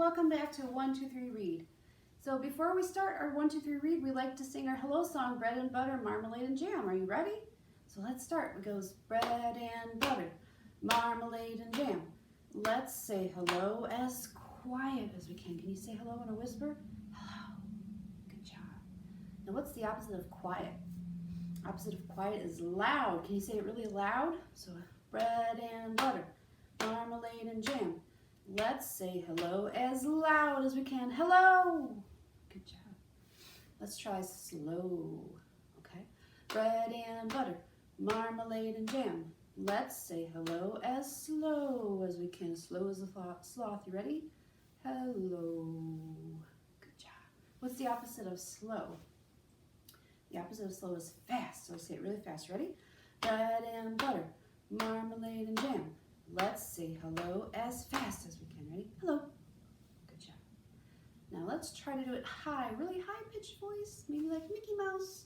welcome back to 1, 2, 3 Read. So before we start our 1, 2, 3 Read, we like to sing our hello song, bread and butter, marmalade and jam. Are you ready? So let's start. It goes bread and butter, marmalade and jam. Let's say hello as quiet as we can. Can you say hello in a whisper? Hello. Good job. Now what's the opposite of quiet? Opposite of quiet is loud. Can you say it really loud? So bread and butter, marmalade and jam. Let's say hello as loud as we can. Hello. Good job. Let's try slow. Okay. Bread and butter, marmalade and jam. Let's say hello as slow as we can. Slow as a sloth. You ready? Hello. Good job. What's the opposite of slow? The opposite of slow is fast. So say it really fast. Ready? Bread and butter, marmalade and jam. Let's say hello as fast as we can. Ready? Hello. Good job. Now let's try to do it high, really high-pitched voice, maybe like Mickey Mouse.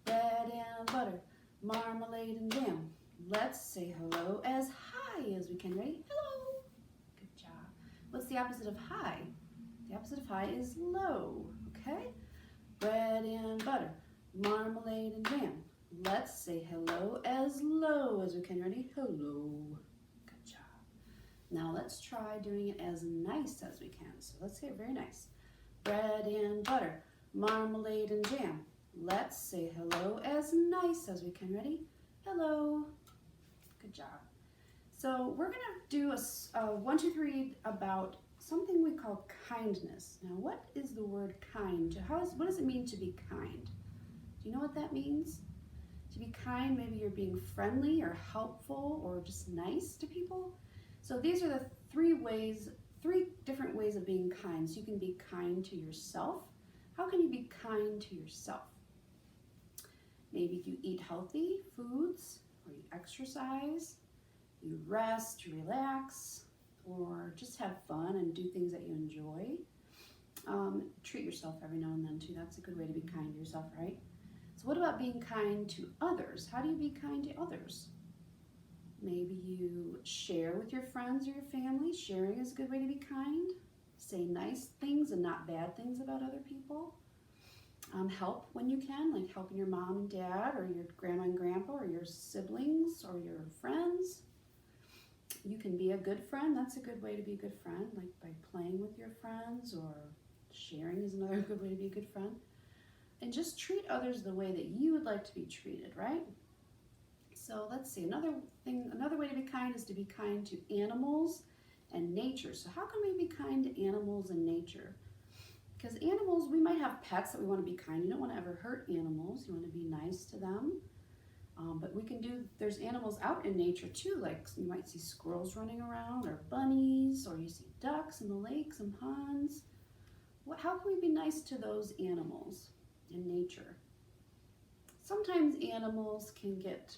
Bread and butter, marmalade and jam. Let's say hello as high as we can. Ready? Hello. Good job. What's the opposite of high? The opposite of high is low. Okay? Bread and butter, marmalade and jam. Let's say hello as low as we can. Ready? Hello. Now let's try doing it as nice as we can. So let's say it very nice. Bread and butter, marmalade and jam. Let's say hello as nice as we can. Ready? Hello. Good job. So we're going to do a 1, 2, 3 about something we call kindness. Now what is the word kind? What does it mean to be kind? Do you know what that means? To be kind, maybe you're being friendly or helpful or just nice to people. So these are the three different ways of being kind. So you can be kind to yourself. How can you be kind to yourself? Maybe you eat healthy foods, or you exercise, you rest, you relax, or just have fun and do things that you enjoy. Treat yourself every now and then too. That's a good way to be kind to yourself, right? So what about being kind to others? How do you be kind to others? Maybe you share with your friends or your family. Sharing is a good way to be kind. Say nice things and not bad things about other people. Help when you can, like helping your mom and dad or your grandma and grandpa or your siblings or your friends. You can be a good friend. That's a good way to be a good friend, like by playing with your friends, or sharing is another good way to be a good friend. And just treat others the way that you would like to be treated, right? So let's see, another way to be kind is to be kind to animals and nature. So how can we be kind to animals and nature? Because animals, we might have pets that we want to be kind. You don't want to ever hurt animals. You want to be nice to them. But there's animals out in nature too, like you might see squirrels running around, or bunnies, or you see ducks in the lakes and ponds. How can we be nice to those animals in nature? Sometimes animals can get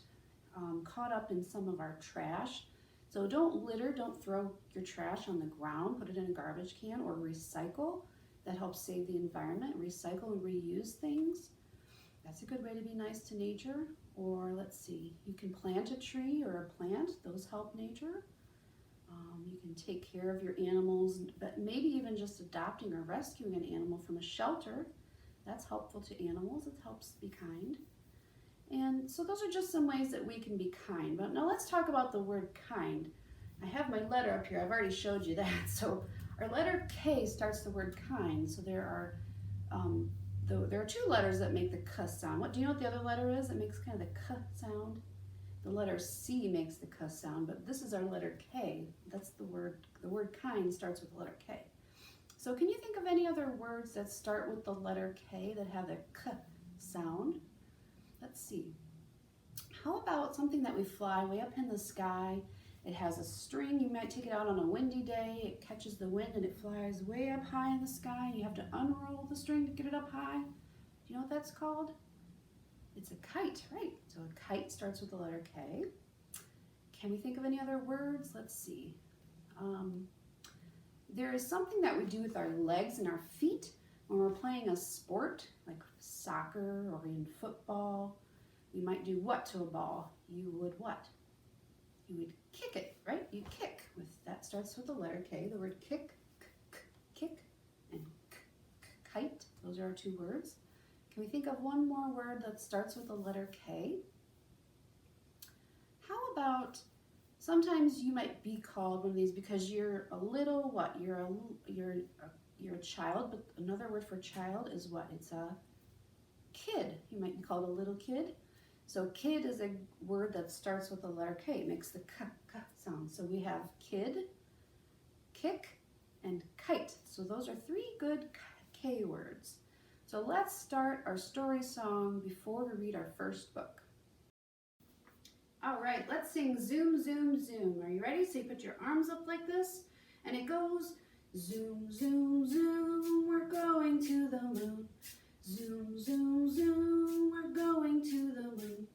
caught up in some of our trash. So don't litter, don't throw your trash on the ground, put it in a garbage can, or recycle. That helps save the environment. Recycle and reuse things. That's a good way to be nice to nature. Or let's see, you can plant a tree or a plant, those help nature. You can take care of your animals, but maybe even just adopting or rescuing an animal from a shelter. That's helpful to animals, it helps be kind. And so those are just some ways that we can be kind. But now let's talk about the word kind. I have my letter up here. I've already showed you that. So our letter K starts the word kind. So there are 2 letters that make the K sound. Do you know what the other letter is? It makes kind of the K sound. The letter C makes the K sound, but this is our letter K. That's the word. The word kind starts with the letter K. So can you think of any other words that start with the letter K that have the K sound? Let's see. How about something that we fly way up in the sky? It has a string. You might take it out on a windy day. It catches the wind and it flies way up high in the sky. You have to unroll the string to get it up high. Do you know what that's called? It's a kite, right? So a kite starts with the letter K. Can we think of any other words? Let's see. There is something that we do with our legs and our feet when we're playing a sport, like soccer or in football. We might do what to a ball? You would what? You would kick it, right? You kick. That starts with the letter K, the word kick. kick, and kite. Those are our two words. Can we think of one more word that starts with the letter K? How about, sometimes you might be called one of these because you're a little what? You're a child, but another word for child is what? It's a kid. You might be called a little kid. So kid is a word that starts with the letter K. It makes the k sound. So we have kid, kick, and kite. So those are three good K words. So let's start our story song before we read our first book. All right, let's sing Zoom, Zoom, Zoom. Are you ready? So you put your arms up like this, and it goes zoom, zoom, zoom, we're going to the moon. Zoom, zoom, zoom, we're going to the moon.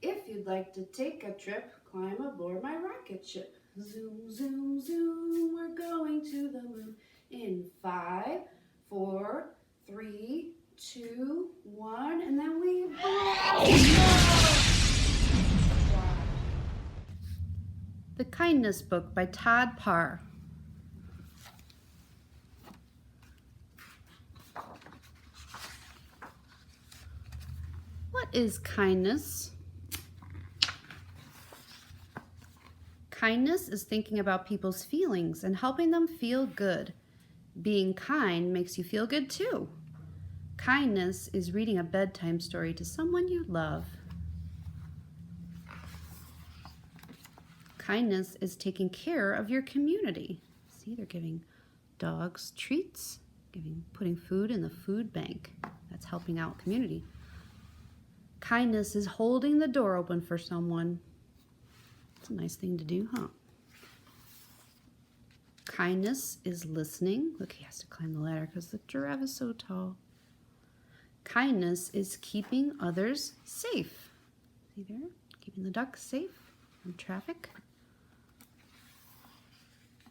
If you'd like to take a trip, climb aboard my rocket ship. Zoom, zoom, zoom, we're going to the moon. In 5, 4, 3, 2, 1, and then we The Kindness Book by Todd Parr. What is kindness? Kindness is thinking about people's feelings and helping them feel good. Being kind makes you feel good too. Kindness is reading a bedtime story to someone you love. Kindness is taking care of your community. See, they're giving dogs treats, putting food in the food bank. That's helping out community. Kindness is holding the door open for someone. It's a nice thing to do, huh? Kindness is listening. Look, he has to climb the ladder because the giraffe is so tall. Kindness is keeping others safe. See there? Keeping the ducks safe from traffic.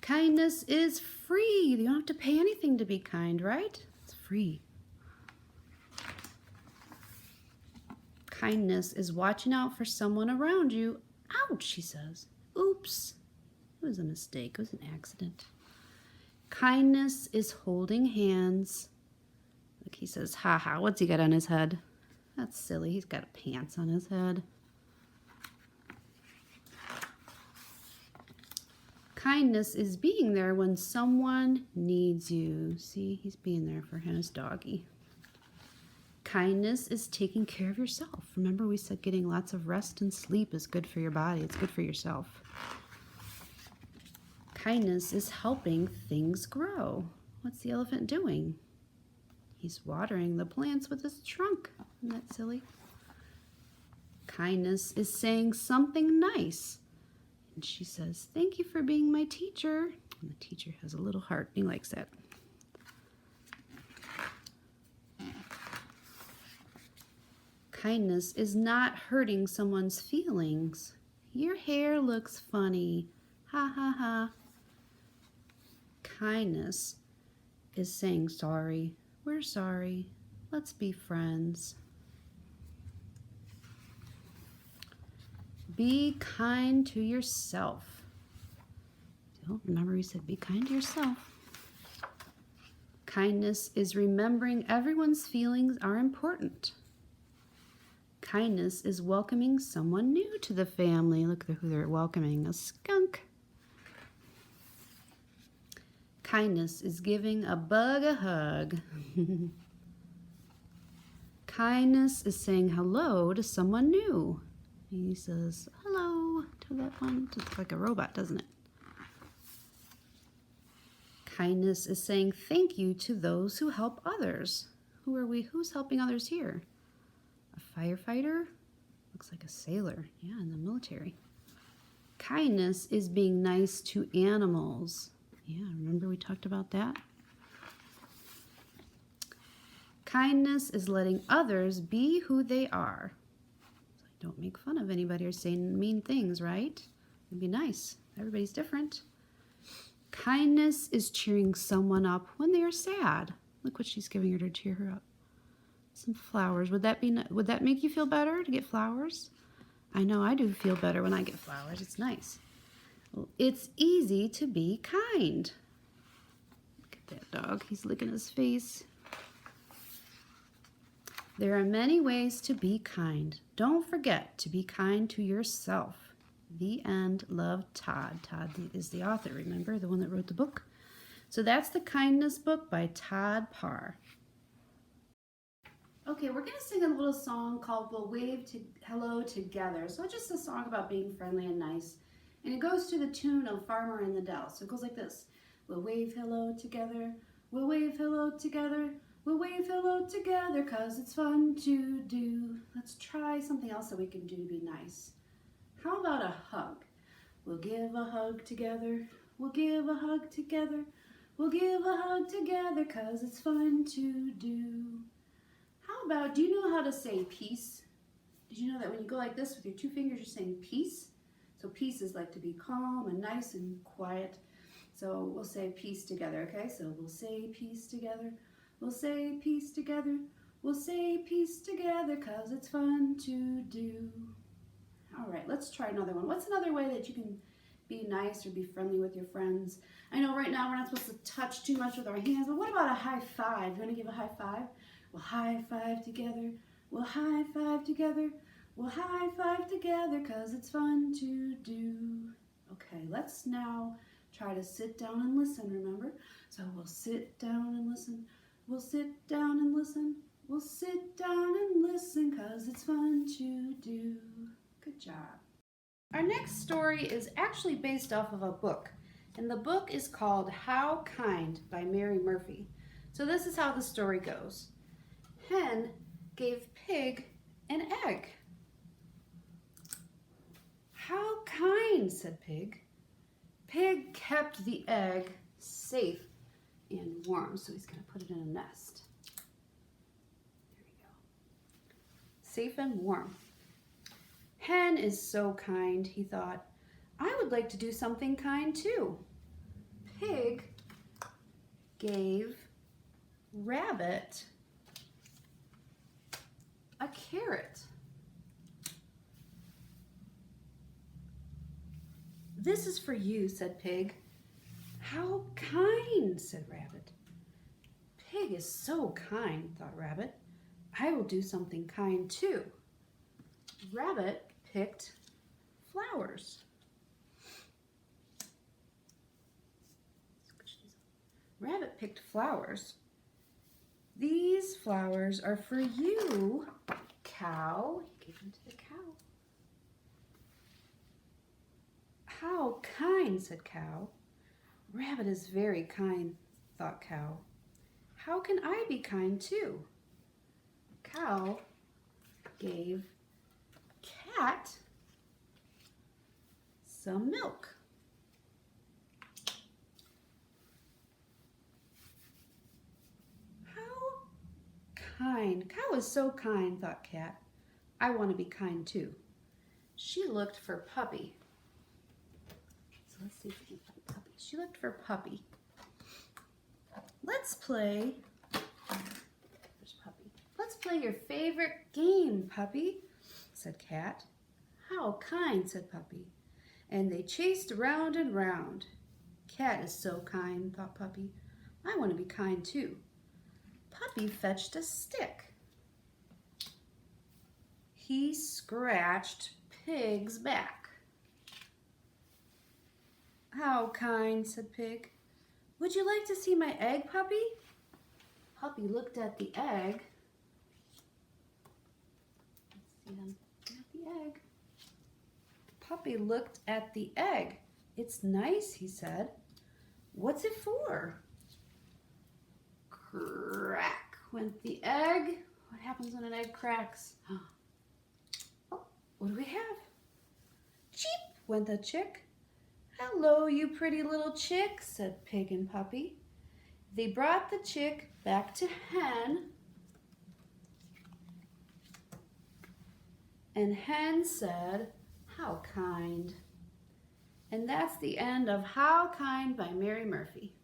Kindness is free. You don't have to pay anything to be kind, right? It's free. Kindness is watching out for someone around you. Ouch, she says. Oops. It was a mistake. It was an accident. Kindness is holding hands. Look, he says, ha ha, what's he got on his head? That's silly. He's got pants on his head. Kindness is being there when someone needs you. See, he's being there for his doggy. Kindness is taking care of yourself. Remember we said getting lots of rest and sleep is good for your body. It's good for yourself. Kindness is helping things grow. What's the elephant doing? He's watering the plants with his trunk. Isn't that silly? Kindness is saying something nice. And she says, thank you for being my teacher. And the teacher has a little heart. He likes that. Kindness is not hurting someone's feelings. Your hair looks funny. Ha ha ha. Kindness is saying sorry. We're sorry. Let's be friends. Be kind to yourself. So remember we said be kind to yourself. Kindness is remembering everyone's feelings are important. Kindness is welcoming someone new to the family. Look at who they're welcoming, a skunk. Kindness is giving a bug a hug. Kindness is saying hello to someone new. He says hello to that one. It's like a robot, doesn't it? Kindness is saying thank you to those who help others. Who are we? Who's helping others here? A firefighter? Looks like a sailor. Yeah, in the military. Kindness is being nice to animals. Yeah, remember we talked about that? Kindness is letting others be who they are. So don't make fun of anybody or say mean things, right? It'd be nice. Everybody's different. Kindness is cheering someone up when they are sad. Look what she's giving her to cheer her up. Some flowers. Would that make you feel better to get flowers? I know I do feel better when I get flowers. It's nice. Well, it's easy to be kind. Look at that dog. He's licking his face. There are many ways to be kind. Don't forget to be kind to yourself. The end. Love, Todd. Todd is the author, remember? The one that wrote the book. So that's the Kindness book by Todd Parr. Okay, we're going to sing a little song called We'll Wave Hello Together. So just a song about being friendly and nice. And it goes to the tune of Farmer in the Dell. So it goes like this. We'll wave hello together. We'll wave hello together. We'll wave hello together 'cause it's fun to do. Let's try something else that we can do to be nice. How about a hug? We'll give a hug together. We'll give a hug together. We'll give a hug together 'cause it's fun to do. How about, do you know how to say peace? Did you know that when you go like this with your two fingers, you're saying peace? So peace is like to be calm and nice and quiet. So we'll say peace together, okay? So we'll say peace together. We'll say peace together. We'll say peace together 'cause it's fun to do. All right, let's try another one. What's another way that you can be nice or be friendly with your friends? I know right now we're not supposed to touch too much with our hands, but what about a high five? You want to give a high five? We'll high five together. We'll high five together. We'll high five together 'cause it's fun to do. Okay, let's now try to sit down and listen, remember? So we'll sit down and listen. We'll sit down and listen. We'll sit down and listen 'cause it's fun to do. Good job. Our next story is actually based off of a book, and the book is called How Kind by Mary Murphy. So this is how the story goes. Hen gave Pig an egg. How kind, said Pig. Pig kept the egg safe and warm, so he's going to put it in a nest. There we go. Safe and warm. Hen is so kind, he thought. I would like to do something kind too. Pig gave Rabbit a carrot. This is for you, said Pig. How kind, said Rabbit. Pig is so kind, thought Rabbit. I will do something kind too. Rabbit picked flowers. Rabbit picked flowers. These flowers are for you, Cow. He gave them to the cow. How kind, said Cow. Rabbit is very kind, thought Cow. How can I be kind too? Cow gave Cat some milk. How kind. Cow is so kind, thought Cat. I want to be kind too. She looked for Puppy. So let's see if we can find Puppy. She looked for Puppy. Let's play. There's Puppy. Let's play your favorite game, Puppy, said Cat. How kind, said Puppy. And they chased round and round. Cat is so kind, thought Puppy. I want to be kind too. Puppy fetched a stick. He scratched Pig's back. How kind, said Pig. Would you like to see my egg, Puppy? Puppy looked at the egg. Let's see them. At the egg. Puppy looked at the egg. It's nice, he said. What's it for? Crack went the egg. What happens when an egg cracks? Oh, what do we have? Cheep went the chick. Hello, you pretty little chick, said Pig and Puppy. They brought the chick back to Hen. And Hen said, how kind. And that's the end of How Kind by Mary Murphy.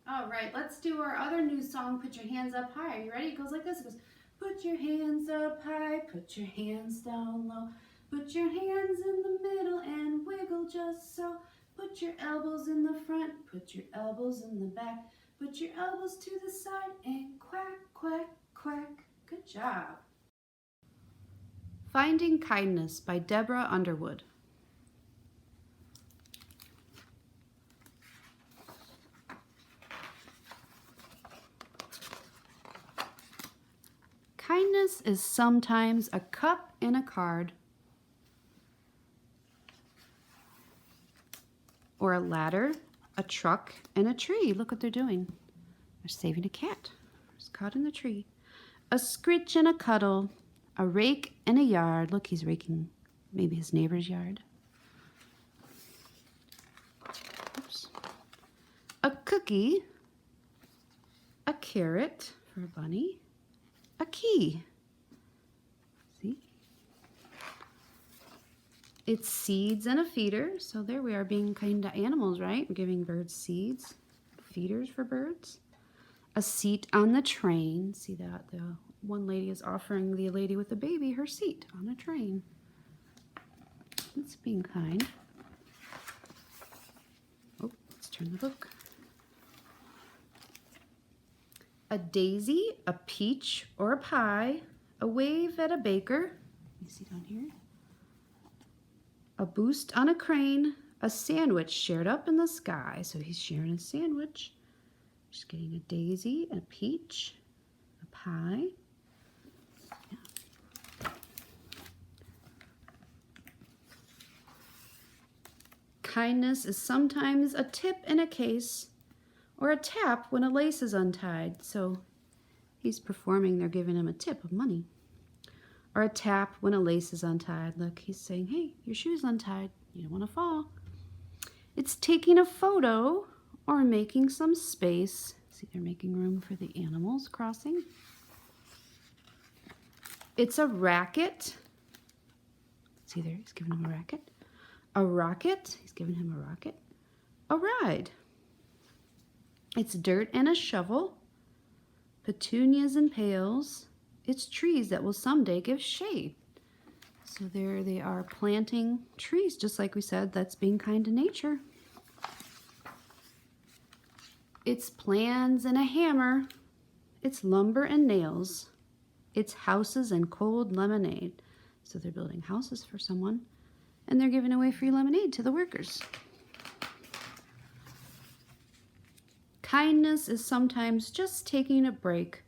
All right, let's do our other new song, Put Your Hands Up High. Are you ready? It goes like this. It goes, put your hands up high, put your hands down low. Put your hands in the middle and wiggle just so. Put your elbows in the front, put your elbows in the back, put your elbows to the side and quack, quack, quack. Good job. Finding Kindness by Deborah Underwood. Kindness is sometimes a cup in a card, or a ladder, a truck, and a tree. Look what they're doing. They're saving a cat. It's caught in the tree. A scritch and a cuddle, a rake and a yard. Look, he's raking maybe his neighbor's yard. Oops. A cookie, a carrot for a bunny, a key. See? It's seeds and a feeder. So there we are being kind to animals, right? We're giving birds seeds, feeders for birds. A seat on the train. See that? The one lady is offering the lady with the baby her seat on a train. It's being kind. Oh, let's turn the book. A daisy, a peach or a pie, a wave at a baker. You see down here? A boost on a crane, a sandwich shared up in the sky. So he's sharing a sandwich. Just getting a daisy, a peach, a pie. Yeah. Kindness is sometimes a tip in a case, or a tap when a lace is untied. So he's performing, they're giving him a tip of money. Or a tap when a lace is untied. Look, he's saying, hey, your shoe's untied. You don't want to fall. It's taking a photo or making some space. See, they're making room for the animals crossing. It's a racket. See there, he's giving him a racket. A rocket, he's giving him a rocket. A ride. It's dirt and a shovel. Petunias and pails. It's trees that will someday give shade. So there they are planting trees, just like we said, that's being kind to nature. It's plans and a hammer. It's lumber and nails. It's houses and cold lemonade. So they're building houses for someone, and they're giving away free lemonade to the workers. Kindness is sometimes just taking a break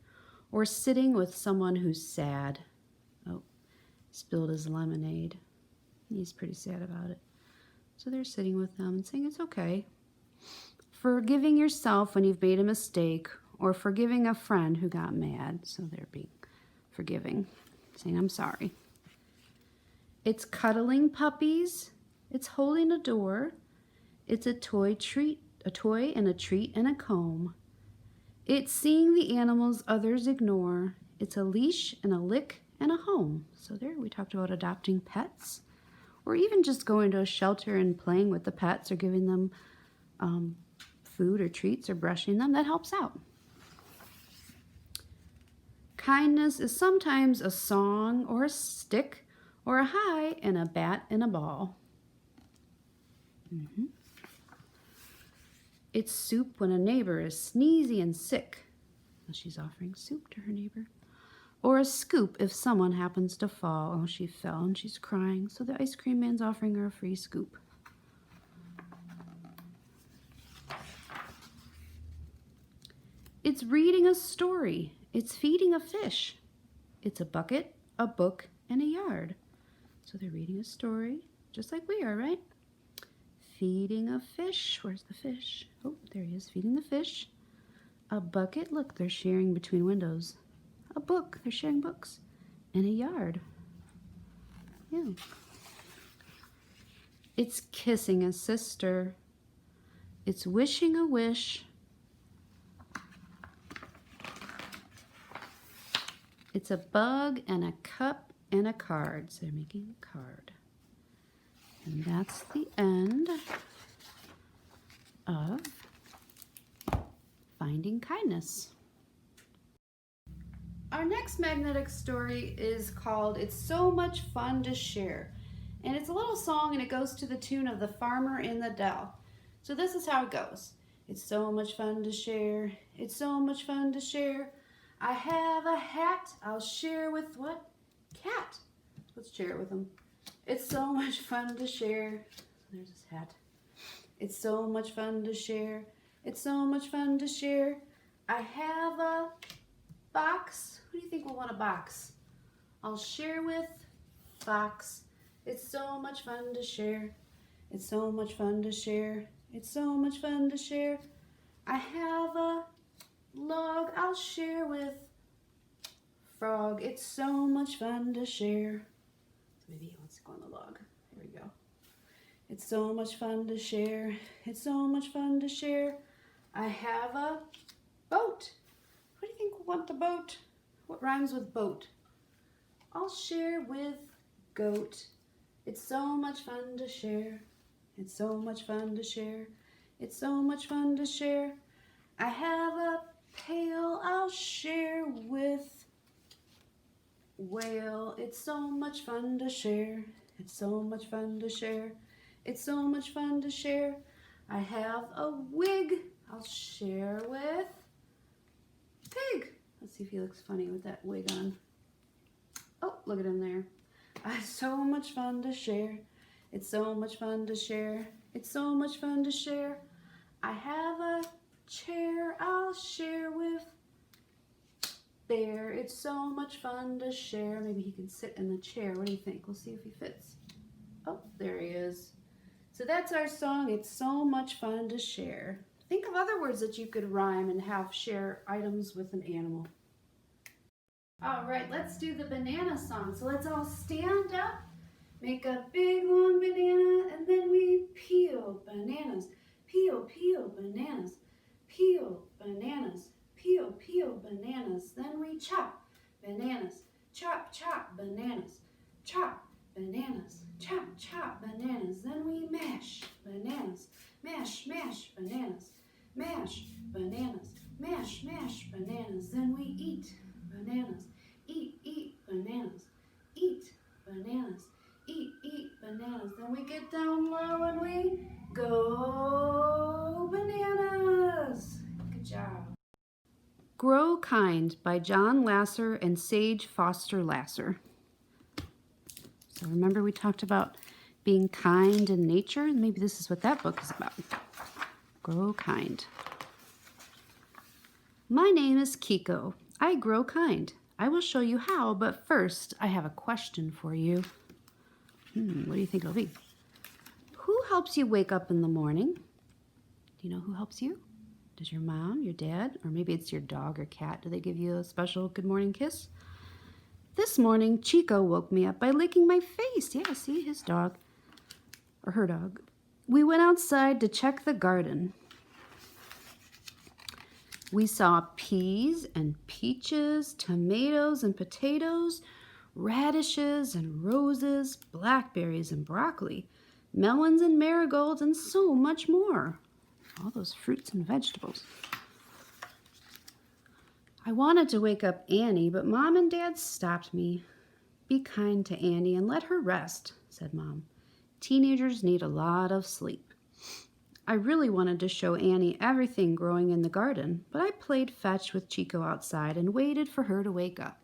or sitting with someone who's sad. Oh, spilled his lemonade. He's pretty sad about it. So they're sitting with them and saying it's okay. Forgiving yourself when you've made a mistake, or forgiving a friend who got mad. So they're being forgiving, saying I'm sorry. It's cuddling puppies. It's holding a door. It's a toy and a treat and a comb. It's seeing the animals others ignore. It's a leash and a lick and a home. So there we talked about adopting pets, or even just going to a shelter and playing with the pets or giving them food or treats or brushing them. That helps out. Kindness is sometimes a song or a stick or a hi and a bat and a ball. It's soup when a neighbor is sneezy and sick. Well, she's offering soup to her neighbor. Or a scoop if someone happens to fall. Oh, she fell and she's crying. So the ice cream man's offering her a free scoop. It's reading a story. It's feeding a fish. It's a bucket, a book, and a yard. So they're reading a story, just like we are, right? Feeding a fish. Where's the fish? Oh, there he is, feeding the fish. A bucket. Look, they're sharing between windows. A book. They're sharing books. And a yard. Yeah. It's kissing a sister. It's wishing a wish. It's a bug and a cup and a card. So they're making a card. And that's the end of Finding Kindness. Our next magnetic story is called It's So Much Fun to Share. And it's a little song, and it goes to the tune of The Farmer in the Dell. So this is how it goes. It's so much fun to share. It's so much fun to share. I have a hat I'll share with what? Cat. Let's share it with him. It's so much fun to share. There's his hat. It's so much fun to share. It's so much fun to share. I have a box. Who do you think will want a box? I'll share with Fox. It's so much fun to share. It's so much fun to share. It's so much fun to share. I have a log I'll share with Frog. It's so much fun to share. Maybe he wants to go on the log. Here we go. It's so much fun to share. It's so much fun to share. I have a boat. Who do you think will want the boat? What rhymes with boat? I'll share with goat. It's so much fun to share. It's so much fun to share. It's so much fun to share. I have a pail I'll share with whale. It's so much fun to share. It's so much fun to share. It's so much fun to share. I have a wig I'll share with pig. Let's see if he looks funny with that wig on. Oh, look at him there. It's so much fun to share. It's so much fun to share. It's so much fun to share. I have a chair I'll share with bear. It's so much fun to share. Maybe he can sit in the chair. What do you think? We'll see if he fits. Oh, there he is. So that's our song. It's so much fun to share. Think of other words that you could rhyme and have share items with an animal. All right, let's do the banana song. So let's all stand up, make a big long banana, and then we peel bananas. Peel, peel bananas. Peel bananas. Peel, peel bananas. Then we chop bananas. Chop, chop bananas. Chop bananas. Chop, chop bananas. Then we mash bananas. Mash, mash bananas. Mash bananas. Mash, mash bananas. Then we eat bananas. Eat, eat bananas. Eat bananas. Eat, eat bananas. Then we get down low and we go bananas. Good job. Grow Kind by John Lasser and Sage Foster Lasser. So remember we talked about being kind in nature? Maybe this is what that book is about. Grow Kind. My name is Kiko. I grow kind. I will show you how, but first I have a question for you. What do you think it'll be? Who helps you wake up in the morning? Do you know who helps you? Does your mom, your dad, or maybe it's your dog or cat? Do they give you a special good morning kiss? This morning, Chico woke me up by licking my face. Yeah, see, his dog, or her dog. We went outside to check the garden. We saw peas and peaches, tomatoes and potatoes, radishes and roses, blackberries and broccoli, melons and marigolds, and so much more. All those fruits and vegetables. I wanted to wake up Annie, but Mom and Dad stopped me. Be kind to Annie and let her rest, said Mom. Teenagers need a lot of sleep. I really wanted to show Annie everything growing in the garden, but I played fetch with Chico outside and waited for her to wake up.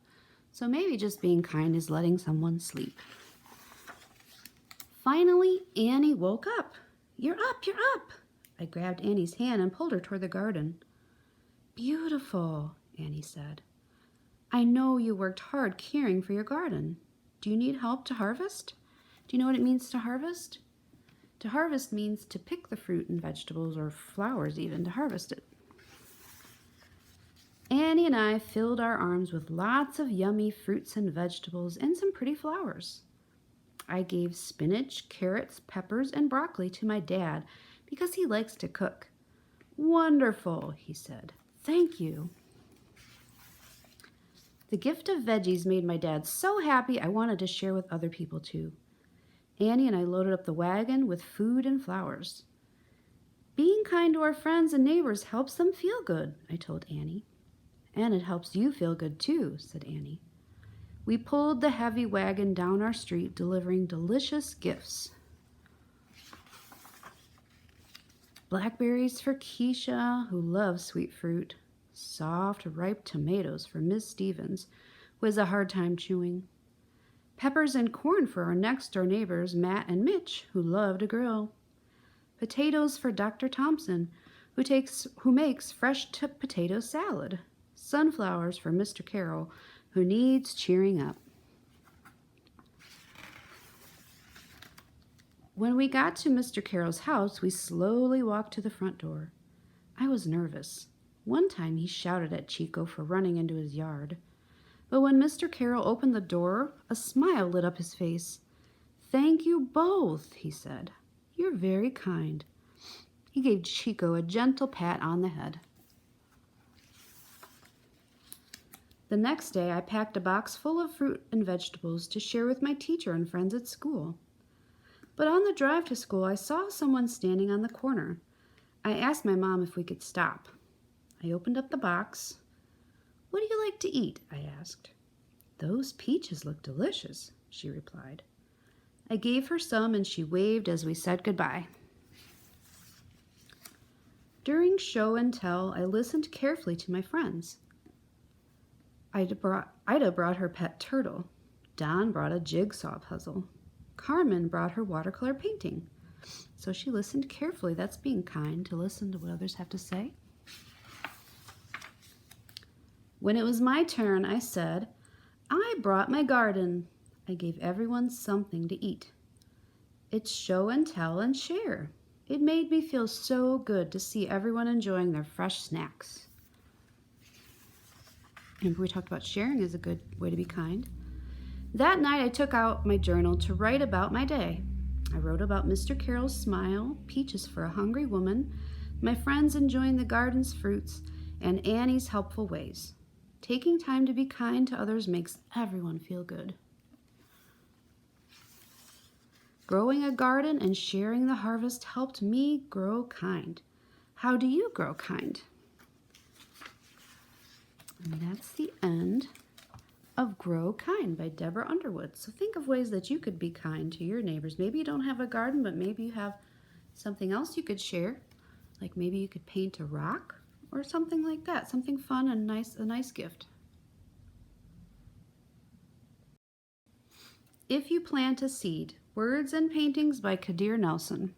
So maybe just being kind is letting someone sleep. Finally, Annie woke up. You're up, you're up. I grabbed Annie's hand and pulled her toward the garden. Beautiful, Annie said. I know you worked hard caring for your garden. Do you need help to harvest? Do you know what it means to harvest? To harvest means to pick the fruit and vegetables, or flowers even, to harvest it. Annie and I filled our arms with lots of yummy fruits and vegetables and some pretty flowers. I gave spinach, carrots, peppers, and broccoli to my dad because he likes to cook. Wonderful, he said. Thank you. The gift of veggies made my dad so happy I wanted to share with other people too. Annie and I loaded up the wagon with food and flowers. Being kind to our friends and neighbors helps them feel good, I told Annie. And it helps you feel good too, said Annie. We pulled the heavy wagon down our street, delivering delicious gifts. Blackberries for Keisha, who loves sweet fruit. Soft, ripe tomatoes for Miss Stevens, who has a hard time chewing. Peppers and corn for our next-door neighbors, Matt and Mitch, who love to grill. Potatoes for Dr. Thompson, who makes fresh potato salad. Sunflowers for Mr. Carroll, who needs cheering up. When we got to Mr. Carroll's house, we slowly walked to the front door. I was nervous. One time he shouted at Chico for running into his yard. But when Mr. Carroll opened the door, a smile lit up his face. "Thank you both," he said. "You're very kind." He gave Chico a gentle pat on the head. The next day, I packed a box full of fruit and vegetables to share with my teacher and friends at school. But on the drive to school, I saw someone standing on the corner. I asked my mom if we could stop. I opened up the box. "What do you like to eat?" I asked. "Those peaches look delicious," she replied. I gave her some and she waved as we said goodbye. During show and tell, I listened carefully to my friends. Ida brought her pet turtle. Don brought a jigsaw puzzle. Carmen brought her watercolor painting. So she listened carefully. That's being kind, to listen to what others have to say. When it was my turn, I said, "I brought my garden." I gave everyone something to eat. It's show and tell and share. It made me feel so good to see everyone enjoying their fresh snacks. And we talked about sharing is a good way to be kind. That night I took out my journal to write about my day. I wrote about Mr. Carroll's smile, peaches for a hungry woman, my friends enjoying the garden's fruits, and Annie's helpful ways. Taking time to be kind to others makes everyone feel good. Growing a garden and sharing the harvest helped me grow kind. How do you grow kind? And that's the end of Grow Kind by Deborah Underwood. So think of ways that you could be kind to your neighbors. Maybe you don't have a garden, but maybe you have something else you could share. Like maybe you could paint a rock or something like that. Something fun and nice, a nice gift. If You Plant a Seed, Words and Paintings by Kadir Nelson.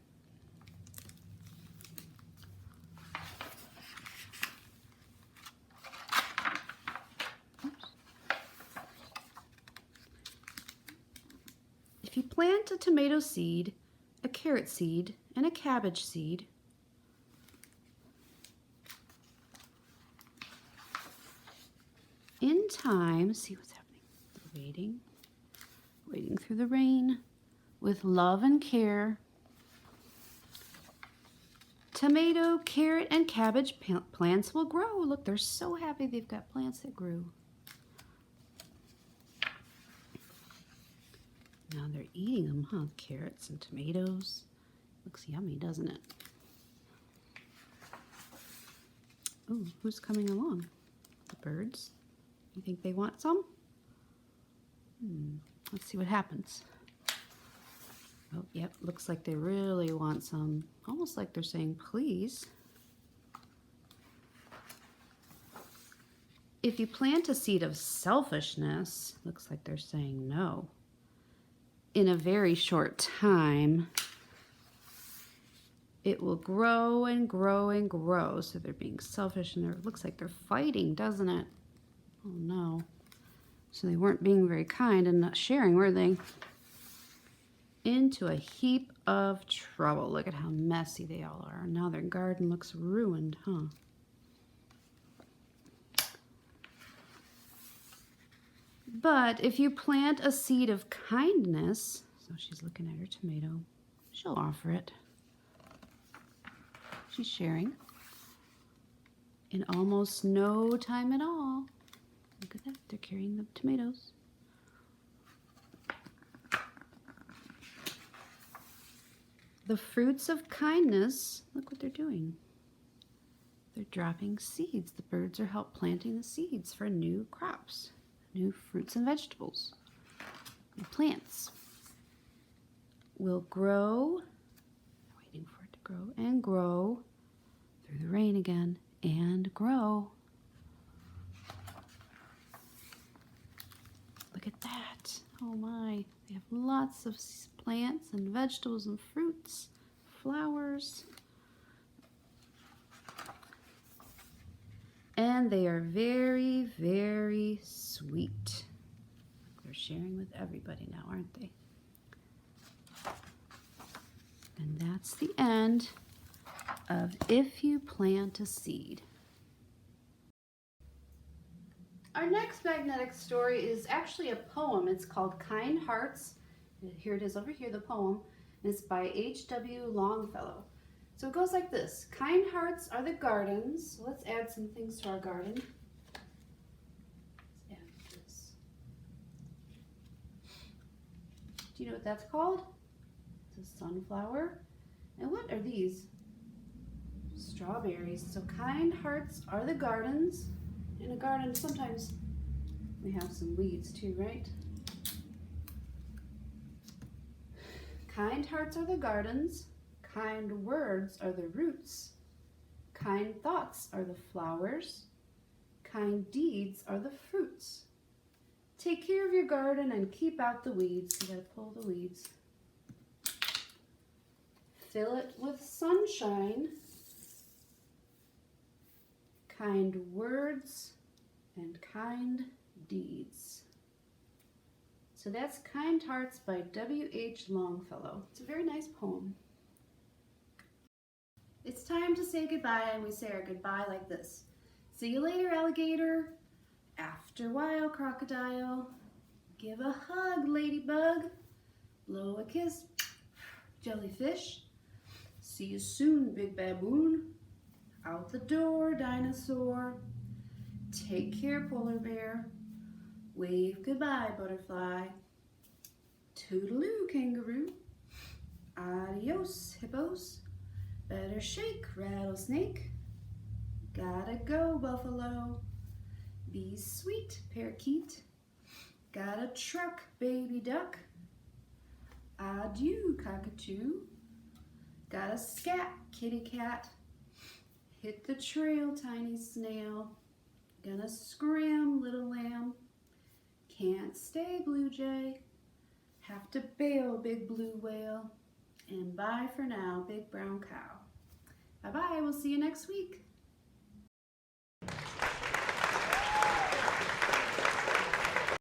If you plant a tomato seed, a carrot seed, and a cabbage seed, in time, see what's happening. They're waiting through the rain, with love and care. Tomato, carrot, and cabbage plants will grow. Look, they're so happy they've got plants that grew. Now they're eating them, huh? Carrots and tomatoes. Looks yummy, doesn't it? Oh, who's coming along? The birds. You think they want some? Let's see what happens. Oh, yep, looks like they really want some. Almost like they're saying, please. If you plant a seed of selfishness, looks like they're saying no. In a very short time, it will grow and grow and grow. So they're being selfish and it looks like they're fighting, doesn't it? Oh no. So they weren't being very kind and not sharing, were they? Into a heap of trouble. Look at how messy they all are. Now their garden looks ruined, huh? But if you plant a seed of kindness, so she's looking at her tomato, she'll offer it. She's sharing. In almost no time at all. Look at that, they're carrying the tomatoes. The fruits of kindness, look what they're doing. They're dropping seeds. The birds are planting the seeds for new crops. new fruits and vegetables. New plants will grow, waiting for it to grow, and grow through the rain again, and grow. Look at that. Oh my. They have lots of plants and vegetables and fruits, flowers. And they are very, very sweet. They're sharing with everybody now, aren't they? And that's the end of If You Plant a Seed. Our next magnetic story is actually a poem. It's called Kind Hearts. Here it is over here, the poem. And it's by H.W. Longfellow. So it goes like this. Kind hearts are the gardens. Let's add some things to our garden. Let's add this. Do you know what that's called? It's a sunflower. And what are these? Strawberries. So kind hearts are the gardens. In a garden, sometimes we have some weeds too, right? Kind hearts are the gardens. Kind words are the roots. Kind thoughts are the flowers. Kind deeds are the fruits. Take care of your garden and keep out the weeds. You gotta pull the weeds. Fill it with sunshine. Kind words and kind deeds. So that's Kind Hearts by W.H. Longfellow. It's a very nice poem. It's time to say goodbye, and we say our goodbye like this. See you later, alligator. After a while, crocodile. Give a hug, ladybug. Blow a kiss, jellyfish. See you soon, big baboon. Out the door, dinosaur. Take care, polar bear. Wave goodbye, butterfly. Toodaloo, kangaroo. Adios, hippos. Better shake, rattlesnake. Gotta go, buffalo. Be sweet, parakeet. Got a truck, baby duck. Adieu, cockatoo. Got a scat, kitty cat. Hit the trail, tiny snail. Gonna scram, little lamb. Can't stay, blue jay. Have to bail, big blue whale. And bye for now, big brown cow. Bye-bye, we'll see you next week.